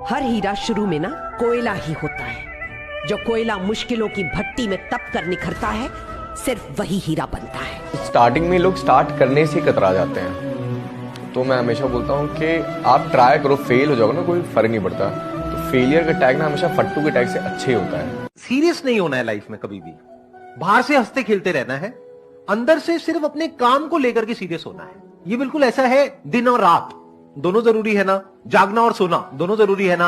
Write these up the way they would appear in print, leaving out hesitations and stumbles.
हर हीरा शुरू में ना कोयला ही होता है। जो कोयला मुश्किलों की भट्टी में तप कर निखरता है, सिर्फ वही हीरा बनता है। स्टार्टिंग में लोग स्टार्ट करने से कतरा जाते हैं, तो मैं हमेशा बोलता हूँ कि आप ट्राई करो, फेल हो जाओगे ना कोई फर्क नहीं पड़ता। तो फेलियर का टैग ना हमेशा फट्टू के टैग से अच्छे होता है। सीरियस नहीं होना है लाइफ में कभी भी। बाहर से हंसते खेलते रहना है, अंदर से सिर्फ अपने काम को लेकर के सीरियस होना है। ये बिल्कुल ऐसा है, दिन और रात दोनों जरूरी है ना, जागना और सोना दोनों जरूरी है ना।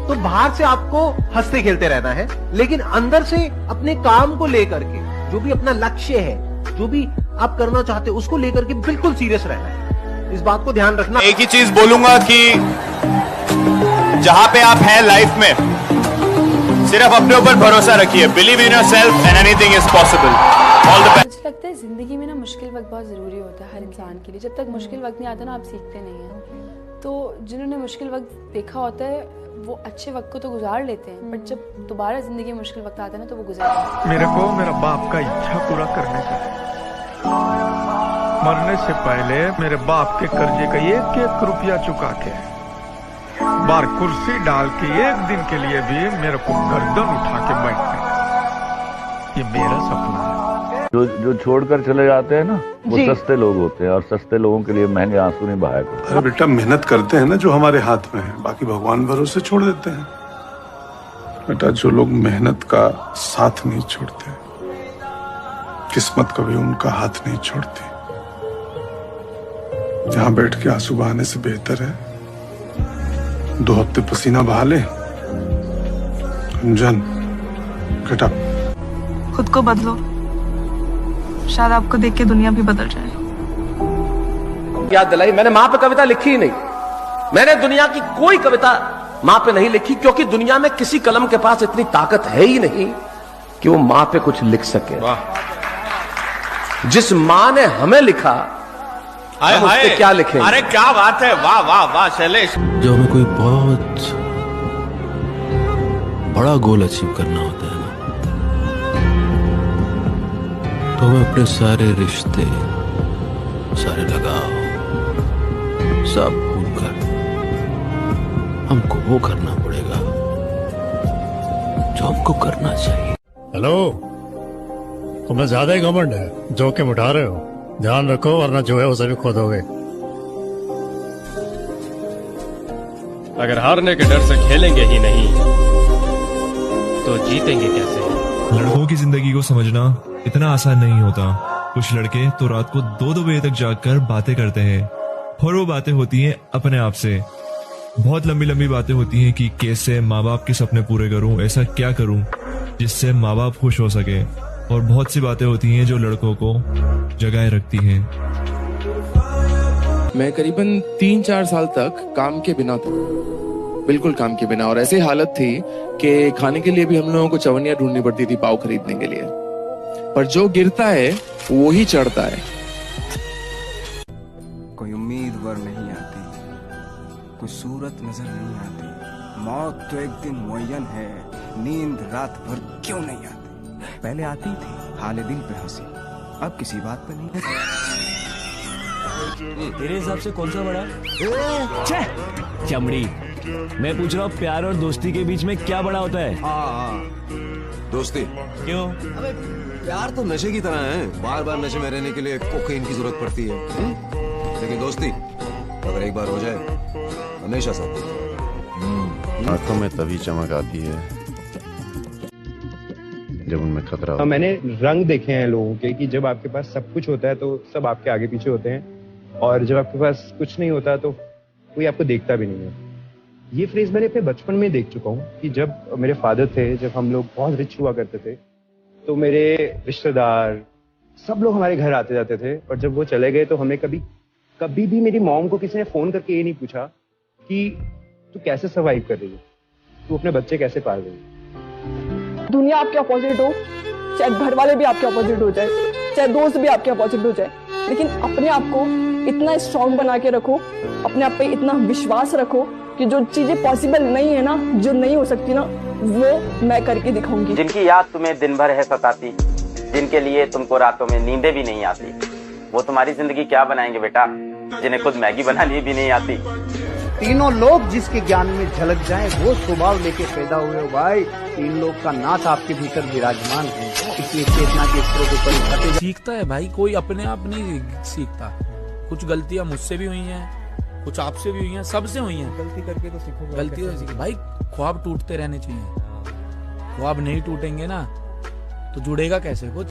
तो बाहर से आपको हंसते खेलते रहना है, लेकिन अंदर से अपने काम को लेकर के, जो भी अपना लक्ष्य है, जो भी आप करना चाहते हो, उसको लेकर के बिल्कुल सीरियस रहना है। इस बात को ध्यान रखना। एक ही चीज बोलूंगा कि जहां पे आप हैं लाइफ में, सिर्फ अपने ऊपर भरोसा रखिए। Believe in yourself and anything is possible. All the best. मुझे लगता है जिंदगी में ना मुश्किल वक्त बहुत ज़रूरी होता है हर इंसान के लिए। जब तक मुश्किल वक्त नहीं आता ना, आप सीखते नहीं हैं। तो जिन्होंने मुश्किल वक्त देखा होता है वो अच्छे वक्त को तो गुजार लेते हैं, बट जब दोबारा जिंदगी में मुश्किल वक्त आता है ना, तो वो गुजार। मेरे को मेरा बाप का इच्छा पूरा करने का, मरने से पहले मेरे बाप के कर्जे का एक एक रुपया चुका के बार कुर्सी डाल के एक दिन के लिए भी मेरे को गर्दन उठा के बैठने, ये मेरा सपना है। जो छोड़कर चले जाते हैं ना, वो सस्ते लोग होते हैं, और सस्ते लोगों के लिए महंगे आंसू नहीं बहाया करते। अरे बेटा, मेहनत करते हैं ना जो हमारे हाथ में है, बाकी भगवान भरोसे छोड़ देते हैं। बेटा, जो लोग मेहनत का साथ नहीं छोड़ते, किस्मत कभी उनका हाथ नहीं छोड़ती। जहां बैठ के आंसू बहाने से बेहतर है 2 हफ्ते पसीना बहा ले। अंजन, गेट अप। खुद को बदलो, शायद आपको देख के दुनिया भी बदल जाए। याद दिलाई, मैंने माँ पे कविता लिखी ही नहीं। मैंने दुनिया की कोई कविता माँ पे नहीं लिखी, क्योंकि दुनिया में किसी कलम के पास इतनी ताकत है ही नहीं कि वो माँ पे कुछ लिख सके। जिस माँ ने हमें लिखा, हम उस पे क्या लिखेंगे? अरे क्या बात है, वाह वाह वाह शैलेश। जब हमें कोई बहुत बड़ा गोल अचीव करना होता है ना, तो हमें अपने सारे रिश्ते, सारे लगाव, सब भूलकर हमको वो करना पड़ेगा जो हमको करना चाहिए। हेलो, तुम्हें ज्यादा ही घमंड है, जोखिम उठा रहे हो। ध्यान रखो, वरना जो है उसे भी खो दोगे। अगर हारने के डर से खेलेंगे ही नहीं तो जीतेंगे कैसे? लड़कों की जिंदगी को समझना इतना आसान नहीं होता। कुछ लड़के तो रात को 2-2 बजे तक जागकर बातें करते हैं, और वो बातें होती हैं अपने आप से। बहुत लंबी लंबी बातें होती हैं कि कैसे माँ बाप के सपने पूरे करूं, ऐसा क्या करूं जिससे माँ बाप खुश हो सके। और बहुत सी बातें होती हैं जो लड़कों को जगाए रखती हैं। मैं करीबन 3-4 साल तक काम के बिना था, बिल्कुल काम के बिना। और ऐसी हालत थी कि खाने के लिए भी हम लोगों को चवनियां ढूंढनी पड़ती थी पाव खरीदने के लिए। पर जो गिरता है वो ही चढ़ता है। कोई उम्मीद वर नहीं आती, कोई सूरत नजर नहीं आती। मौत तो एक दिन मुअय्यन है, नींद रात भर क्यों नहीं आती। पहले आती थी हाले दिल पे हंसी, अब किसी बात पे नहीं। तेरे हिसाब से कौन सा बड़ा? चमड़ी। मैं पूछ रहा हूँ, प्यार और दोस्ती के बीच में क्या बड़ा होता है? दोस्ती। क्यों? अबे प्यार तो नशे की तरह है, बार बार नशे में रहने के लिए कोकीन की जरूरत पड़ती है। लेकिन दोस्ती अगर एक बार हो जाए, हमेशा साथ देती है। आंखों में तभी चमक आती है जब उनमें खतरा हो। मैंने रंग देखे हैं लोगों के कि जब आपके पास सब कुछ होता है तो सब आपके आगे पीछे होते हैं, और जब आपके पास कुछ नहीं होता तो कोई आपको देखता भी नहीं है। ये फ्रेज मैंने अपने बचपन में देख चुका हूँ कि जब मेरे फादर थे, जब हम लोग बहुत रिच हुआ करते थे, तो मेरे रिश्तेदार सब लोग हमारे घर आते जाते थे। और जब वो चले गए तो हमें कभी भी मेरी मॉम को किसी ने फोन करके ये नहीं पूछा कि तू कैसे सर्वाइव कर रही है, तू अपने बच्चे कैसे पाल रही है। दुनिया आपके अपोजिट हो, चाहे घर वाले भी आपके अपोजिट हो जाए, चाहे दोस्त भी आपके अपोजिट हो जाए, लेकिन अपने आप को इतना स्ट्रांग बना के रखो, अपने आप पे इतना विश्वास रखो कि जो चीजें पॉसिबल नहीं है ना, जो नहीं हो सकती ना, वो मैं करके दिखाऊंगी। जिनकी याद तुम्हें दिन भर है सताती, जिनके लिए तुमको रातों में नींदें भी नहीं आती, वो तुम्हारी जिंदगी क्या बनाएंगे बेटा, जिन्हें खुद मैगी बनानी भी नहीं आती। तीनों लोग जिसके ज्ञान में झलक जाएं वो स्वभाव लेके पैदा हुए हो भाई। तीन लोग का नाथ आपके भीतर विराजमान है, इसलिए चेतना के स्तरों के ऊपर सीखता है भाई, कोई अपने आप नहीं सीखता। कुछ गलतियां मुझसे भी हुई हैं, कुछ आपसे भी हुई हैं, सबसे हुई हैं। गलती करके तो सीखो, गलती तो सीखो भाई। ख्वाब टूटते रहने चाहिए, ख्वाब नहीं टूटेंगे ना तो जुड़ेगा कैसे कुछ।